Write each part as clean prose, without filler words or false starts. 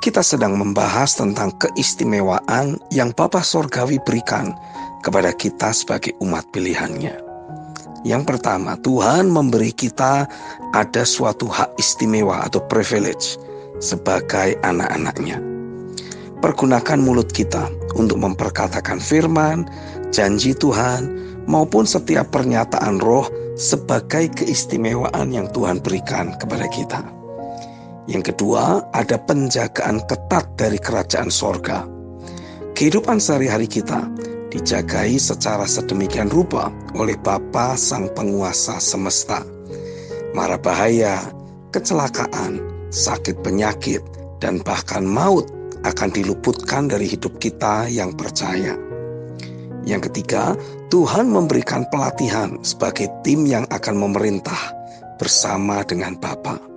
Kita sedang membahas tentang keistimewaan yang Bapa Sorgawi berikan kepada kita sebagai umat pilihan-Nya. Yang pertama, Tuhan memberi kita ada suatu hak istimewa atau privilege sebagai anak-anak-Nya. Pergunakan mulut kita untuk memperkatakan firman, janji Tuhan, maupun setiap pernyataan roh sebagai keistimewaan yang Tuhan berikan kepada kita. Yang kedua, ada penjagaan ketat dari kerajaan sorga. Kehidupan sehari-hari kita dijagai secara sedemikian rupa oleh Bapa Sang Penguasa Semesta. Mara bahaya, kecelakaan, sakit penyakit, dan bahkan maut akan diluputkan dari hidup kita yang percaya. Yang ketiga, Tuhan memberikan pelatihan sebagai tim yang akan memerintah bersama dengan Bapa.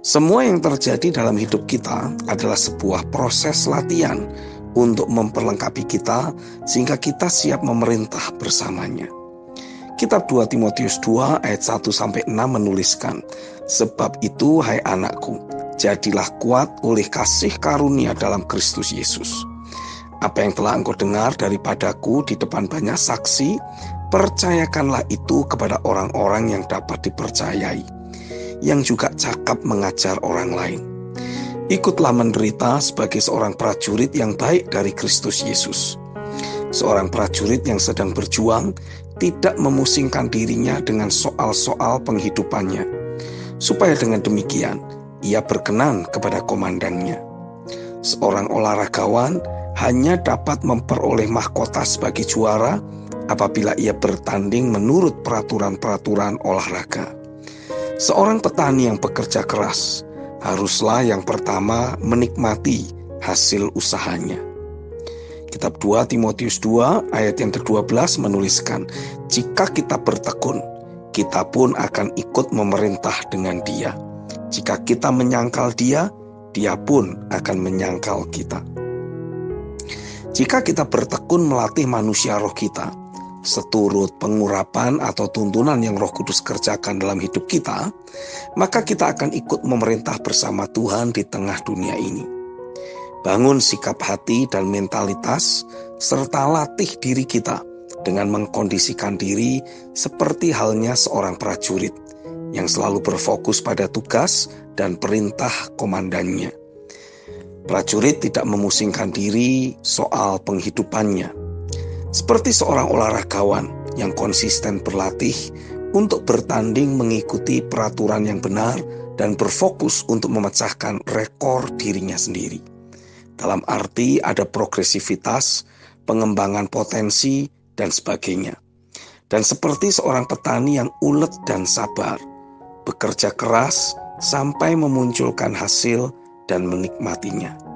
Semua yang terjadi dalam hidup kita adalah sebuah proses latihan untuk memperlengkapi kita sehingga kita siap memerintah bersamanya. Kitab 2 Timotius 2 ayat 1-6 menuliskan, "Sebab itu, hai anakku, jadilah kuat oleh kasih karunia dalam Kristus Yesus. Apa yang telah engkau dengar daripadaku di depan banyak saksi, percayakanlah itu kepada orang-orang yang dapat dipercayai, yang juga cakap mengajar orang lain. Ikutlah menderita sebagai seorang prajurit yang baik dari Kristus Yesus. Seorang prajurit yang sedang berjuang tidak memusingkan dirinya dengan soal-soal penghidupannya, supaya dengan demikian ia berkenan kepada komandannya. Seorang olahragawan hanya dapat memperoleh mahkota sebagai juara apabila ia bertanding menurut peraturan-peraturan olahraga. Seorang petani yang bekerja keras haruslah yang pertama menikmati hasil usahanya." Kitab 2 Timotius 2 ayat yang ke-12 menuliskan, "Jika kita bertekun, kita pun akan ikut memerintah dengan Dia. Jika kita menyangkal Dia, Dia pun akan menyangkal kita." Jika kita bertekun melatih manusia roh kita, seturut pengurapan atau tuntunan yang Roh Kudus kerjakan dalam hidup kita, maka kita akan ikut memerintah bersama Tuhan di tengah dunia ini. Bangun sikap hati dan mentalitas, serta latih diri kita dengan mengkondisikan diri seperti halnya seorang prajurit yang selalu berfokus pada tugas dan perintah komandannya. Prajurit tidak memusingkan diri soal penghidupannya. Seperti seorang olahragawan yang konsisten berlatih untuk bertanding mengikuti peraturan yang benar dan berfokus untuk memecahkan rekor dirinya sendiri. Dalam arti ada progresivitas, pengembangan potensi, dan sebagainya. Dan seperti seorang petani yang ulet dan sabar, bekerja keras sampai memunculkan hasil dan menikmatinya.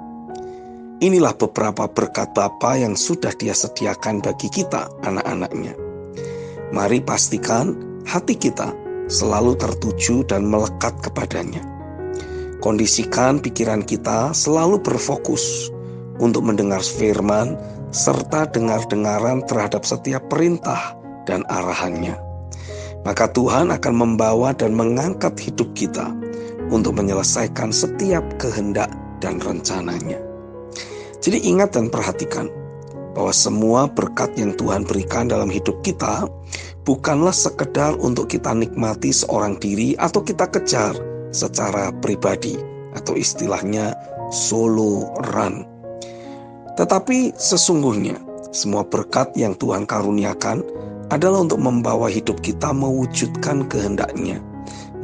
Inilah beberapa berkat Bapa yang sudah Dia sediakan bagi kita, anak-anak-Nya. Mari pastikan hati kita selalu tertuju dan melekat kepadanya. Kondisikan pikiran kita selalu berfokus untuk mendengar firman serta dengar-dengaran terhadap setiap perintah dan arahannya. Maka Tuhan akan membawa dan mengangkat hidup kita untuk menyelesaikan setiap kehendak dan rencananya. Jadi ingat dan perhatikan bahwa semua berkat yang Tuhan berikan dalam hidup kita bukanlah sekedar untuk kita nikmati seorang diri atau kita kejar secara pribadi atau istilahnya solo run. Tetapi sesungguhnya semua berkat yang Tuhan karuniakan adalah untuk membawa hidup kita mewujudkan kehendak-Nya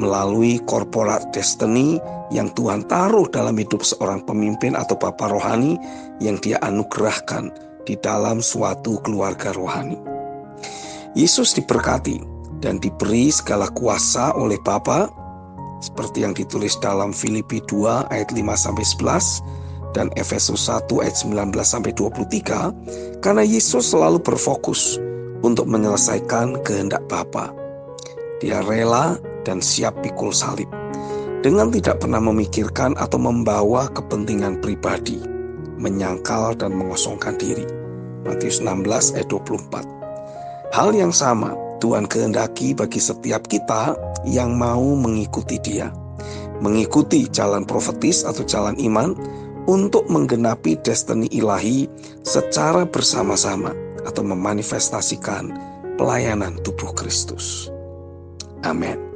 melalui corporate destiny yang Tuhan taruh dalam hidup seorang pemimpin atau bapa rohani yang Dia anugerahkan di dalam suatu keluarga rohani. Yesus diberkati dan diberi segala kuasa oleh Bapa seperti yang ditulis dalam Filipi 2 ayat 5-11 dan Efesus 1 ayat 19-23, karena Yesus selalu berfokus untuk menyelesaikan kehendak Bapa. Dia rela dan siap pikul salib dengan tidak pernah memikirkan atau membawa kepentingan pribadi, menyangkal dan mengosongkan diri. Matius 16 ayat 24. Hal yang sama Tuhan kehendaki bagi setiap kita yang mau mengikuti Dia, mengikuti jalan profetis atau jalan iman untuk menggenapi destiny ilahi secara bersama-sama atau memanifestasikan pelayanan tubuh Kristus. Amin.